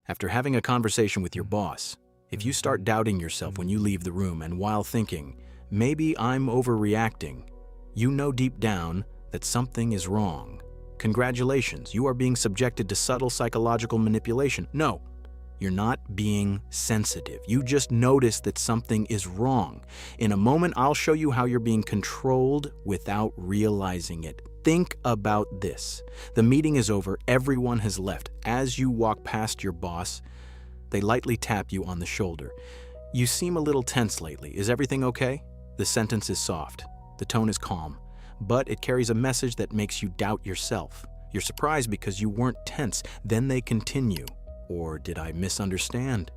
After having a conversation with your boss, if you start doubting yourself when you leave the room and while thinking, maybe I'm overreacting, you know deep down that something is wrong. Congratulations, you are being subjected to subtle psychological manipulation. No, you're not being sensitive. You just notice that something is wrong. In a moment, I'll show you how you're being controlled without realizing it. Think about this. The meeting is over, everyone has left. As you walk past your boss, they lightly tap you on the shoulder. You seem a little tense lately. Is everything okay? The sentence is soft. The tone is calm. But it carries a message that makes you doubt yourself. You're surprised because you weren't tense. Then they continue. Or did I misunderstand?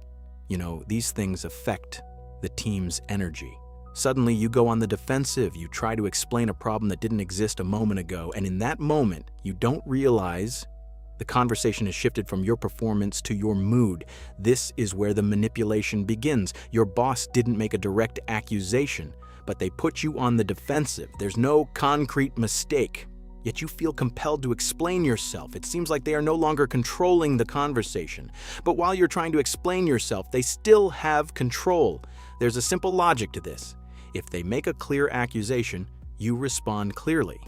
You know, these things affect the team's energy. Suddenly, you go on the defensive. You try to explain a problem that didn't exist a moment ago. And in that moment, you don't realize the conversation has shifted from your performance to your mood. This is where the manipulation begins. Your boss didn't make a direct accusation, but they put you on the defensive. There's no concrete mistake, yet you feel compelled to explain yourself. It seems like they are no longer controlling the conversation. But while you're trying to explain yourself, they still have control. There's a simple logic to this. If they make a clear accusation, you respond clearly.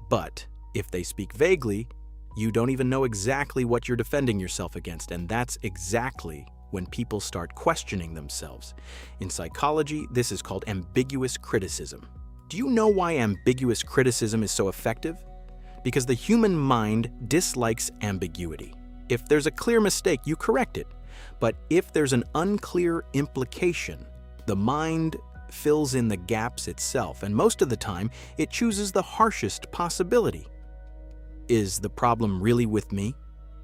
But if they speak vaguely, you don't even know exactly what you're defending yourself against, and that's exactly when people start questioning themselves. In psychology, this is called ambiguous criticism. Do you know why ambiguous criticism is so effective? Because the human mind dislikes ambiguity. If there's a clear mistake, you correct it. But if there's an unclear implication, the mind fills in the gaps itself, and most of the time, it chooses the harshest possibility. Is the problem really with me?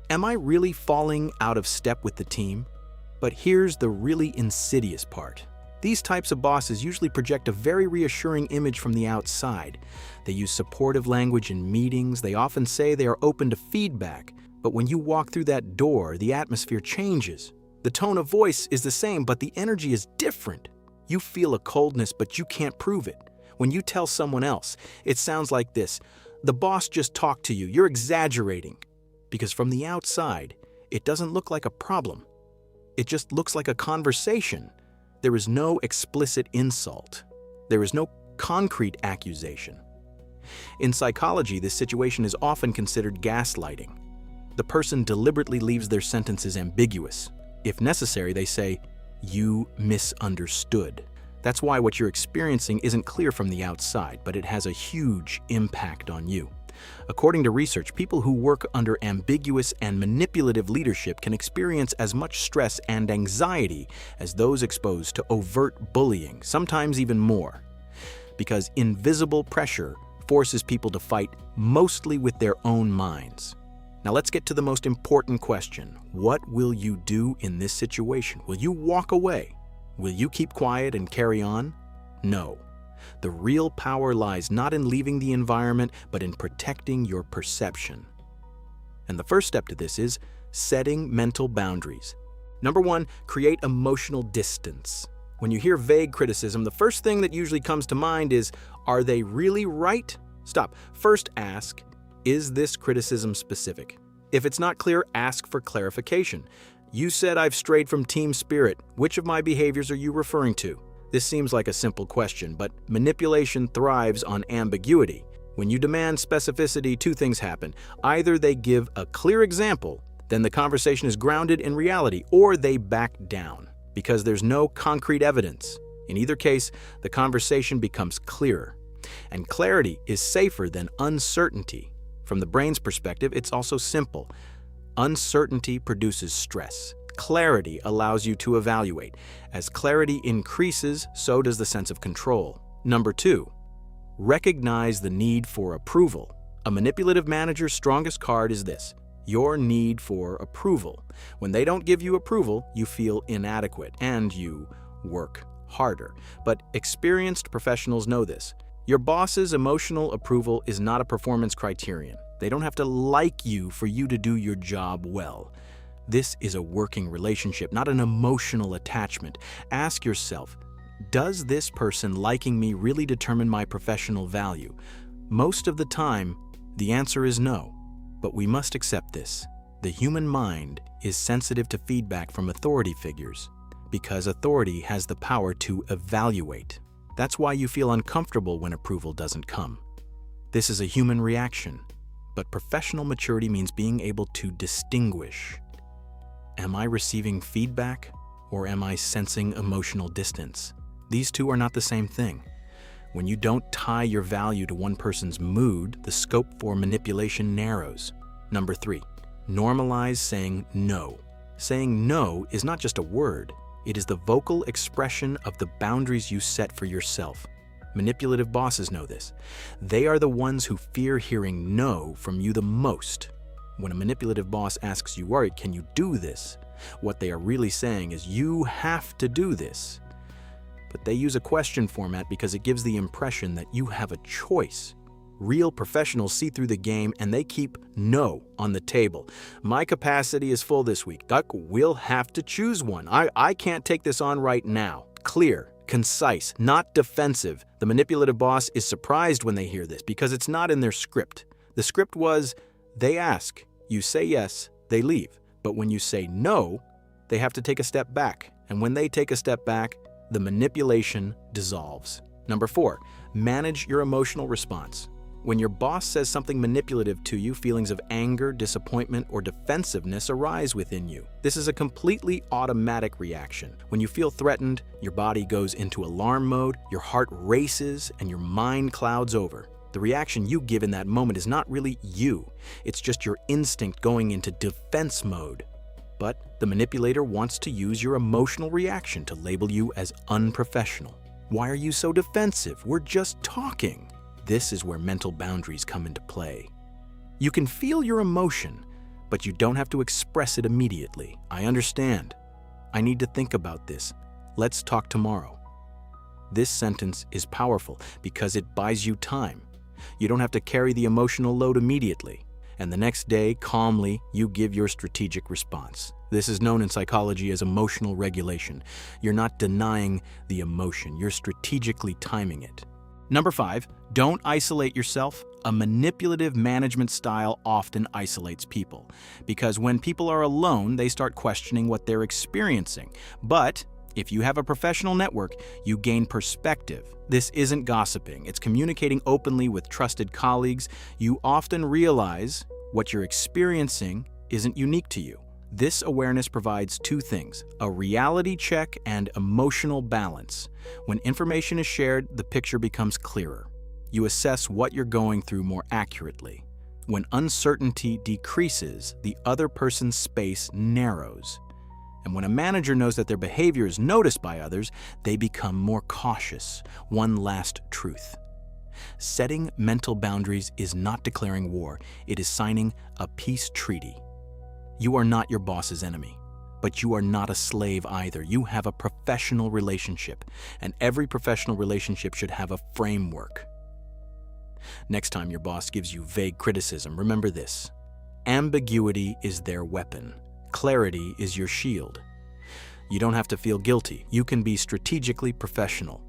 Am I really falling out of step with the team? But here's the really insidious part. These types of bosses usually project a very reassuring image from the outside. They use supportive language in meetings. They often say they are open to feedback. But when you walk through that door, the atmosphere changes. The tone of voice is the same, but the energy is different. You feel a coldness, but you can't prove it. When you tell someone else, it sounds like this: the boss just talked to you, you're exaggerating. Because from the outside, it doesn't look like a problem. It just looks like a conversation. There is no explicit insult. There is no concrete accusation. In psychology, this situation is often considered gaslighting. The person deliberately leaves their sentences ambiguous. If necessary, they say, "You misunderstood." That's why what you're experiencing isn't clear from the outside, but it has a huge impact on you. According to research, people who work under ambiguous and manipulative leadership can experience as much stress and anxiety as those exposed to overt bullying, sometimes even more. Because invisible pressure forces people to fight mostly with their own minds. Now let's get to the most important question. What will you do in this situation? Will you walk away? Will you keep quiet and carry on? No. The real power lies not in leaving the environment, but in protecting your perception. And the first step to this is setting mental boundaries. Number one, create emotional distance. When you hear vague criticism, the first thing that usually comes to mind is, are they really right? Stop. First ask, is this criticism specific? If it's not clear, ask for clarification. You said I've strayed from team spirit. Which of my behaviors are you referring to? This seems like a simple question, but manipulation thrives on ambiguity. When you demand specificity, two things happen. Either they give a clear example, then the conversation is grounded in reality, or they back down because there's no concrete evidence. In either case, the conversation becomes clearer. And clarity is safer than uncertainty. From the brain's perspective, it's also simple. Uncertainty produces stress. Clarity allows you to evaluate. As clarity increases, so does the sense of control. Number two, recognize the need for approval. A manipulative manager's strongest card is this: your need for approval. When they don't give you approval, you feel inadequate and you work harder. But experienced professionals know this. Your boss's emotional approval is not a performance criterion. They don't have to like you for you to do your job well. This is a working relationship, not an emotional attachment. Ask yourself, does this person liking me really determine my professional value? Most of the time, the answer is no, but we must accept this. The human mind is sensitive to feedback from authority figures because authority has the power to evaluate. That's why you feel uncomfortable when approval doesn't come. This is a human reaction, but professional maturity means being able to distinguish. Am I receiving feedback or am I sensing emotional distance? These two are not the same thing. When you don't tie your value to one person's mood, the scope for manipulation narrows. Number 3, normalize saying no. Saying no is not just a word. It is the vocal expression of the boundaries you set for yourself. Manipulative bosses know this. They are the ones who fear hearing no from you the most. When a manipulative boss asks you, "All right, can you do this?" what they are really saying is, "You have to do this." But they use a question format because it gives the impression that you have a choice. Real professionals see through the game and they keep no on the table. "My capacity is full this week. Duck, we'll have to choose one. I can't take this on right now." Clear, concise, not defensive. The manipulative boss is surprised when they hear this because it's not in their script. The script was, they ask, you say yes, they leave. But when you say no, they have to take a step back. And when they take a step back, the manipulation dissolves. Number 4, manage your emotional response. When your boss says something manipulative to you, feelings of anger, disappointment, or defensiveness arise within you. This is a completely automatic reaction. When you feel threatened, your body goes into alarm mode, your heart races, and your mind clouds over. The reaction you give in that moment is not really you. It's just your instinct going into defense mode. But the manipulator wants to use your emotional reaction to label you as unprofessional. "Why are you so defensive? We're just talking." This is where mental boundaries come into play. You can feel your emotion, but you don't have to express it immediately. "I understand. I need to think about this. Let's talk tomorrow." This sentence is powerful because it buys you time. You don't have to carry the emotional load immediately. And the next day, calmly, you give your strategic response. This is known in psychology as emotional regulation. You're not denying the emotion, you're strategically timing it. Number 5, don't isolate yourself. A manipulative management style often isolates people because when people are alone, they start questioning what they're experiencing. But if you have a professional network, you gain perspective. This isn't gossiping. It's communicating openly with trusted colleagues. You often realize what you're experiencing isn't unique to you. This awareness provides 2 things, a reality check and emotional balance. When information is shared, the picture becomes clearer. You assess what you're going through more accurately. When uncertainty decreases, the other person's space narrows. And when a manager knows that their behavior is noticed by others, they become more cautious. One last truth. Setting mental boundaries is not declaring war. It is signing a peace treaty. You are not your boss's enemy, but you are not a slave either. You have a professional relationship, and every professional relationship should have a framework. Next time your boss gives you vague criticism, remember this. Ambiguity is their weapon. Clarity is your shield. You don't have to feel guilty. You can be strategically professional.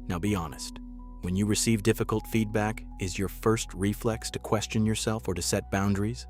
Now be honest. When you receive difficult feedback, is your first reflex to question yourself or to set boundaries?